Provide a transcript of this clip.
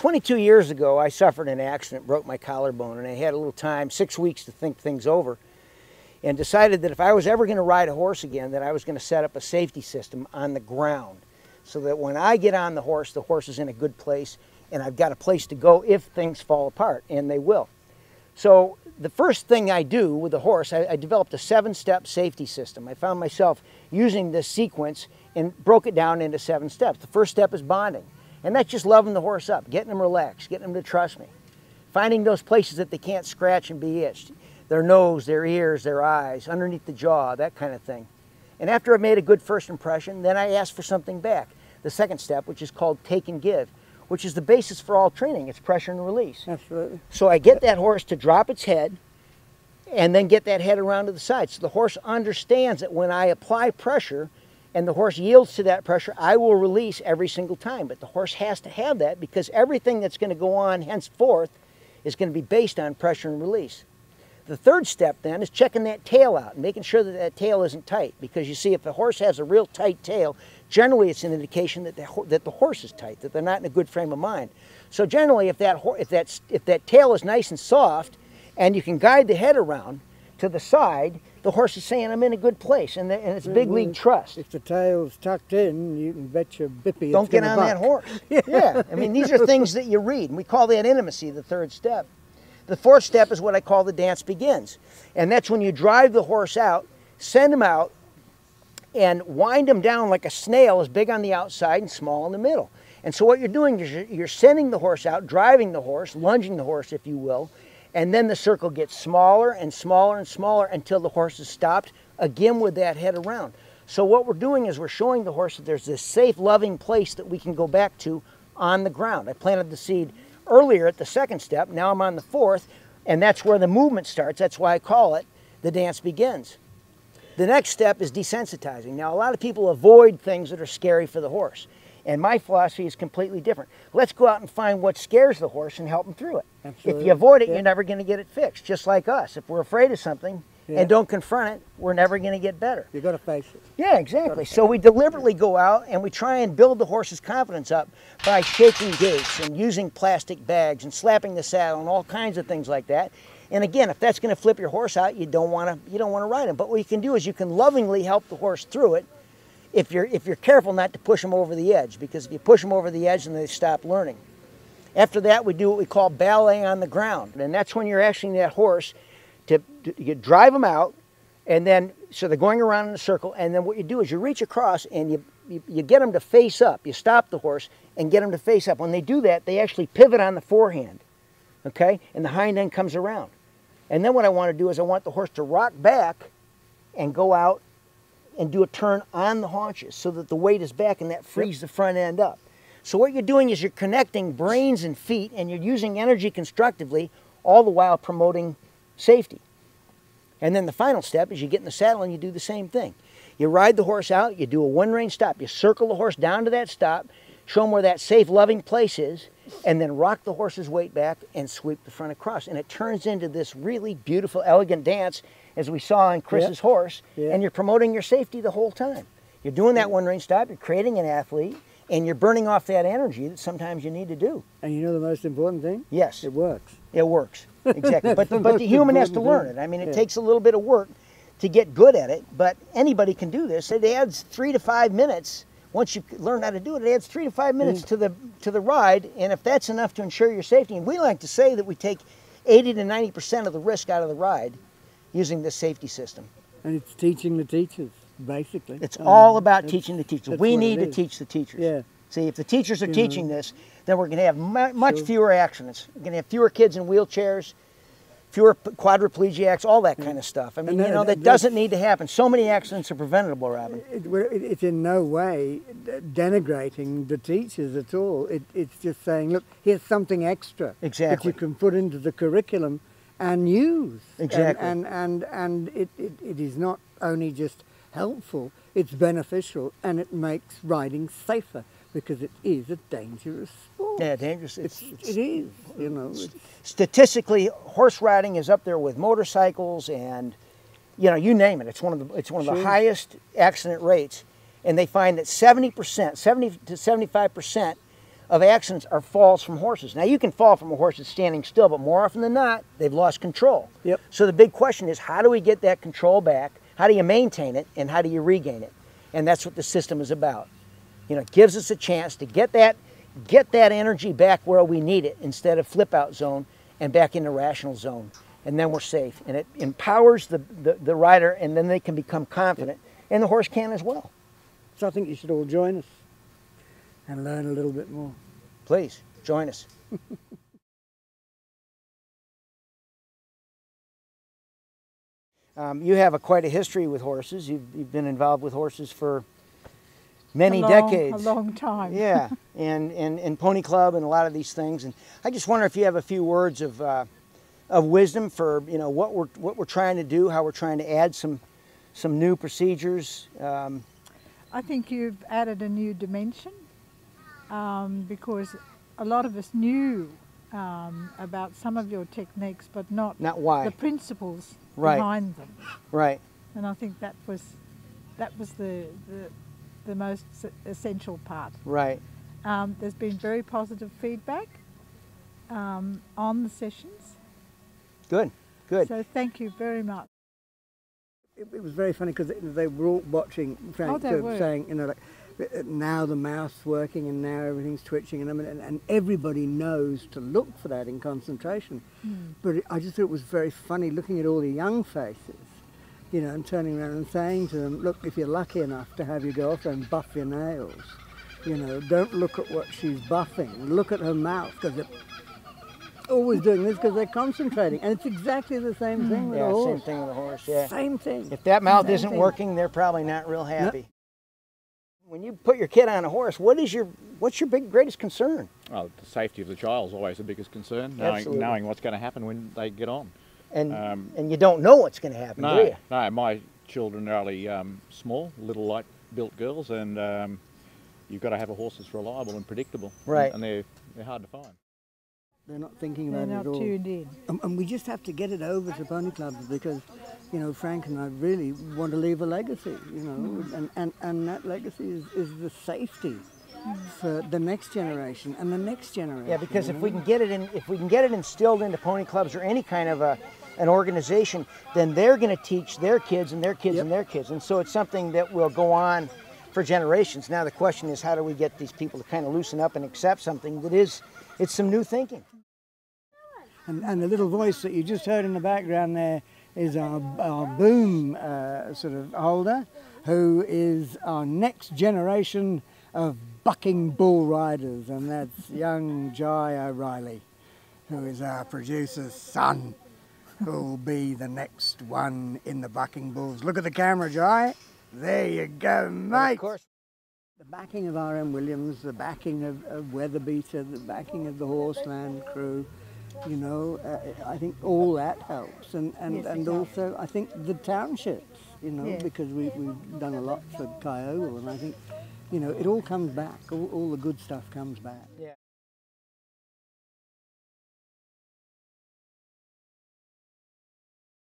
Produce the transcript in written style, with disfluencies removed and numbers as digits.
22 years ago, I suffered an accident, broke my collarbone, and I had a little time, 6 weeks to think things over, and decided that if I was ever going to ride a horse again, that I was going to set up a safety system on the ground so that when I get on the horse is in a good place, and I've got a place to go if things fall apart, and they will. So the first thing I do with the horse, I developed a 7-step safety system. I found myself using this sequence and broke it down into 7 steps. The first step is bonding. And that's just loving the horse up, getting them relaxed, getting them to trust me. Finding those places that they can't scratch and be itched. Their nose, their ears, their eyes, underneath the jaw, that kind of thing. And after I've made a good first impression, then I ask for something back. The second step, which is called take and give, which is the basis for all training. It's pressure and release. Absolutely. So I get that horse to drop its head and then get that head around to the side. So the horse understands that when I apply pressure, and the horse yields to that pressure, I will release every single time. But the horse has to have that because everything that's going to go on henceforth is going to be based on pressure and release. The third step then is checking that tail out and making sure that that tail isn't tight. Because you see, if the horse has a real tight tail, generally it's an indication that the horse is tight, that they're not in a good frame of mind. So generally, if that tail is nice and soft, and you can guide the head around to the side, the horse is saying, I'm in a good place, and it's big league trust. If the tail's tucked in, you can bet your bippy don't get on that horse. Yeah, I mean, these are things that you read, and we call that intimacy, the third step. The fourth step is what I call the dance begins, and that's when you drive the horse out, send him out, and wind him down like a snail, is big on the outside and small in the middle. And so what you're doing is you're sending the horse out, driving the horse, lunging the horse, if you will, and then the circle gets smaller and smaller and smaller until the horse is stopped, again with that head around. So what we're doing is we're showing the horse that there's this safe, loving place that we can go back to on the ground. I planted the seed earlier at the second step, now I'm on the fourth, and that's where the movement starts. That's why I call it the dance begins. The next step is desensitizing. Now, a lot of people avoid things that are scary for the horse. And my philosophy is completely different. Let's go out and find what scares the horse and help them through it. Absolutely. If you avoid it, you're never going to get it fixed. Just like us. If we're afraid of something and don't confront it, we're never going to get better. You've got to face it. Yeah, exactly. So we deliberately go out and we try and build the horse's confidence up by shaking gaits and using plastic bags and slapping the saddle and all kinds of things like that. And again, if that's going to flip your horse out, you don't want to ride him. But what you can do is you can lovingly help the horse through it. If you're careful not to push them over the edge, because if you push them over the edge, then they stop learning. After that, we do what we call ballet on the ground, and that's when you're asking that horse you drive them out, and then so they're going around in a circle, and then what you do is you reach across and you get them to face up. You stop the horse and get them to face up. When they do that, they actually pivot on the forehand, okay, and the hind end comes around. And then what I want to do is I want the horse to rock back and go out and do a turn on the haunches so that the weight is back and that frees the front end up. So what you're doing is you're connecting brains and feet and you're using energy constructively, all the while promoting safety. And then the final step is you get in the saddle and you do the same thing. You ride the horse out, you do a one-range stop, you circle the horse down to that stop, show him where that safe, loving place is, and then rock the horse's weight back and sweep the front across. And it turns into this really beautiful, elegant dance, as we saw in Chris's horse, and you're promoting your safety the whole time. You're doing that one-range stop, you're creating an athlete, and you're burning off that energy that sometimes you need to do. And you know the most important thing? Yes. It works. It works, exactly. But the human has to learn it. I mean, it takes a little bit of work to get good at it, but anybody can do this. It adds 3 to 5 minutes. Once you learn how to do it, it adds 3 to 5 minutes to the ride, and if that's enough to ensure your safety, and we like to say that we take 80 to 90% of the risk out of the ride using this safety system. And it's teaching the teachers, basically. It's all about teaching the teachers. We need to teach the teachers. Yeah. See, if the teachers are teaching this, then we're going to have much fewer accidents. We're going to have fewer kids in wheelchairs, fewer quadriplegics, all that kind of stuff. I mean, that doesn't need to happen. So many accidents are preventable, Robin. It's in no way denigrating the teachers at all. It's just saying, look, here's something extra that you can put into the curriculum and use. Exactly. And it is not only just helpful, it's beneficial, and it makes riding safer, because it is a dangerous sport. Yeah, dangerous. It is, you know. Statistically, horse riding is up there with motorcycles and, you name it. It's one of the highest accident rates, and they find that 70% to 75% of accidents are falls from horses. Now you can fall from a horse that's standing still, but more often than not, they've lost control. Yep. So the big question is, how do we get that control back? How do you maintain it, and how do you regain it? And that's what the system is about. You know, it gives us a chance to get that energy back where we need it, instead of flip out zone and back into rational zone. And then we're safe. And it empowers the rider, and then they can become confident. And the horse can as well. So I think you should all join us and learn a little bit more. Please, join us. You have quite a history with horses. You've been involved with horses for many decades. A long time. Yeah, and Pony Club and a lot of these things. And I just wonder if you have a few words of wisdom for, you know, what we're trying to do, how we're trying to add some new procedures. I think you've added a new dimension, because a lot of us knew about some of your techniques, but not why. The principles Right. behind them. Right. And I think that was the most essential part. Right. There's been very positive feedback on the sessions. Good. Good. So thank you very much. It was very funny because they were all watching Frank saying, you know, like, now the mouth's working and now everything's twitching, and everybody knows to look for that in concentration. But I just thought it was very funny looking at all the young faces, you know, and turning around and saying to them, look, if you're lucky enough to have your girlfriend buff your nails, you know, don't look at what she's buffing, look at her mouth, because they're always doing this because they're concentrating. And it's exactly the same thing with a horse. Same thing with a horse, yeah. Same thing. If that mouth isn't working, they're probably not real happy. Yep. When you put your kid on a horse, what's your greatest concern? Well, the safety of the child is always the biggest concern, knowing what's going to happen when they get on. And you don't know what's going to happen, do you? No, my children are only small, little light-built girls, and you've got to have a horse that's reliable and predictable. Right. And they're hard to find. They're not thinking about it at all. They're not tuned in. And we just have to get it over to Pony Clubs because, you know, Frank and I really want to leave a legacy, you know, and that legacy is the safety for the next generation and the next generation. Yeah, because if we can get it instilled into Pony Clubs or any kind of an organization, then they're going to teach their kids and their kids and their kids, and so it's something that will go on for generations. Now the question is, how do we get these people to kind of loosen up and accept something that it's some new thinking. And the little voice that you just heard in the background there is our boom sort of holder, who is our next generation of bucking bull riders, and that's young Jai O'Reilly, who is our producer's son, who will be the next one in the bucking bulls. Look at the camera, Jai. There you go, mate. Of course. The backing of R.M. Williams, the backing of Weather Beater, the backing of the Horseland crew, you know, I think all that helps. And also, I think the townships, you know, because we've done a lot for Kyogle, and I think, you know, it all comes back. All the good stuff comes back. Yeah.